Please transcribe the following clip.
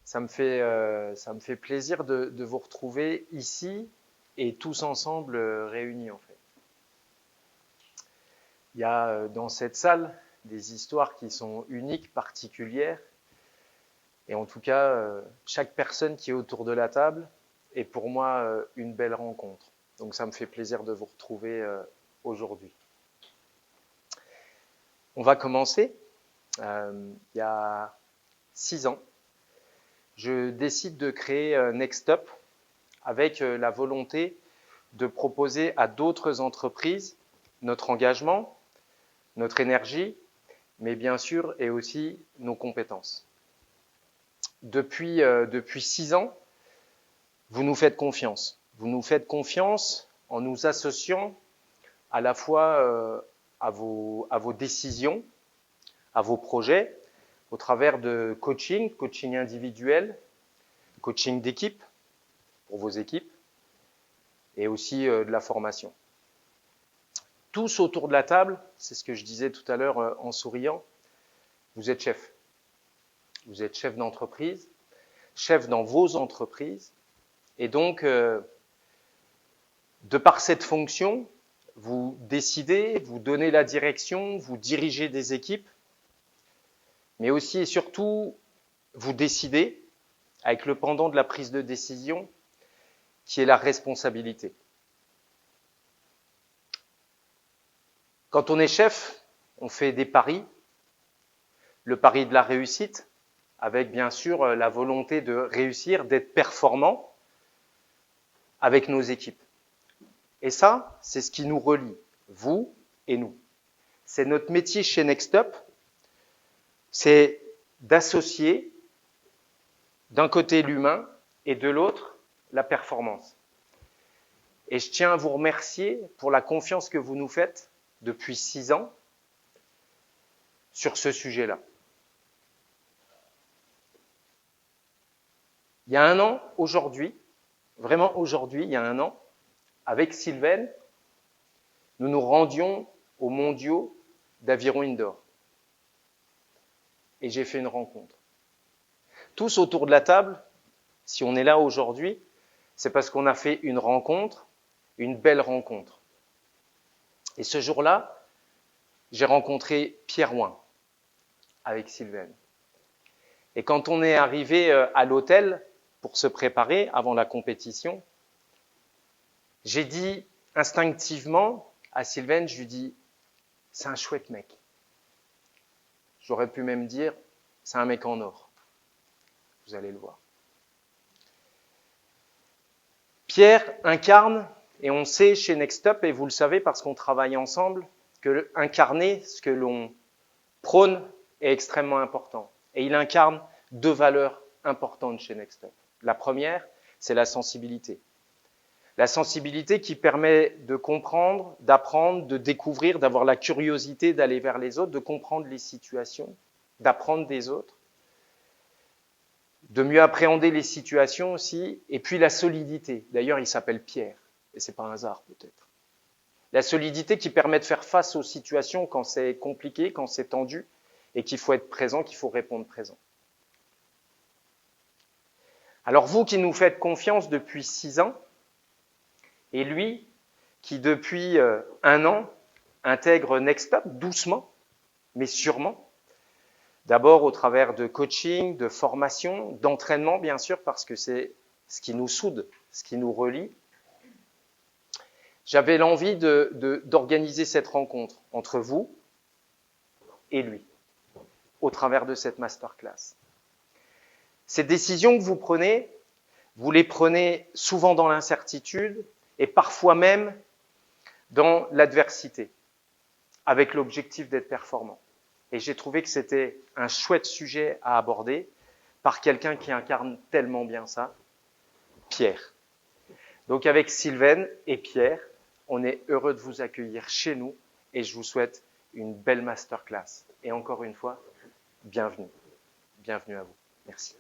Ça me fait plaisir de vous retrouver ici et tous ensemble réunis en fait. Il y a dans cette salle des histoires qui sont uniques, particulières. Et en tout cas, chaque personne qui est autour de la table est pour moi une belle rencontre. Donc ça me fait plaisir de vous retrouver aujourd'hui. On va commencer. Il y a 6 ans, je décide de créer Next Up avec la volonté de proposer à d'autres entreprises notre engagement, notre énergie, mais bien sûr et aussi nos compétences. Depuis 6 ans, vous nous faites confiance. Vous nous faites confiance en nous associant à la fois à vos décisions, à vos projets, au travers de coaching individuel, coaching d'équipe pour vos équipes, et aussi de la formation. Tous autour de la table, c'est ce que je disais tout à l'heure en souriant, vous êtes chef. Vous êtes chef d'entreprise, chef dans vos entreprises, et donc, de par cette fonction, vous décidez, vous donnez la direction, vous dirigez des équipes, mais aussi et surtout, vous décidez, avec le pendant de la prise de décision, qui est la responsabilité. Quand on est chef, on fait des paris, le pari de la réussite, avec bien sûr la volonté de réussir, d'être performant avec nos équipes. Et ça, c'est ce qui nous relie, vous et nous. C'est notre métier chez Next Up, c'est d'associer d'un côté l'humain et de l'autre la performance. Et je tiens à vous remercier pour la confiance que vous nous faites depuis 6 ans sur ce sujet-là. Il y a un an, aujourd'hui, vraiment aujourd'hui, il y a un an, avec Sylvaine, nous nous rendions aux mondiaux d'aviron indoor. Et j'ai fait une rencontre. Tous autour de la table, si on est là aujourd'hui, c'est parce qu'on a fait une rencontre, une belle rencontre. Et ce jour-là, j'ai rencontré Pierre Ouin avec Sylvaine. Et quand on est arrivé à l'hôtel pour se préparer avant la compétition, j'ai dit instinctivement à Sylvaine, je lui dis, c'est un chouette mec. J'aurais pu même dire, c'est un mec en or. Vous allez le voir. Pierre incarne, et on sait chez Next Up, et vous le savez parce qu'on travaille ensemble, que incarner ce que l'on prône est extrêmement important. Et il incarne 2 valeurs importantes chez Next Up. La première, c'est la sensibilité. La sensibilité qui permet de comprendre, d'apprendre, de découvrir, d'avoir la curiosité d'aller vers les autres, de comprendre les situations, d'apprendre des autres, de mieux appréhender les situations aussi, et puis la solidité. D'ailleurs, il s'appelle Pierre, et c'est pas un hasard peut-être. La solidité qui permet de faire face aux situations quand c'est compliqué, quand c'est tendu, et qu'il faut être présent, qu'il faut répondre présent. Alors vous qui nous faites confiance depuis 6 ans, et lui qui depuis 1 an intègre Next Up doucement, mais sûrement, d'abord au travers de coaching, de formation, d'entraînement bien sûr, parce que c'est ce qui nous soude, ce qui nous relie. J'avais l'envie d'organiser cette rencontre entre vous et lui, au travers de cette masterclass. Ces décisions que vous les prenez souvent dans l'incertitude et parfois même dans l'adversité, avec l'objectif d'être performant. Et j'ai trouvé que c'était un chouette sujet à aborder par quelqu'un qui incarne tellement bien ça, Pierre. Donc avec Sylvaine et Pierre, on est heureux de vous accueillir chez nous et je vous souhaite une belle masterclass. Et encore une fois, bienvenue. Bienvenue à vous. Merci.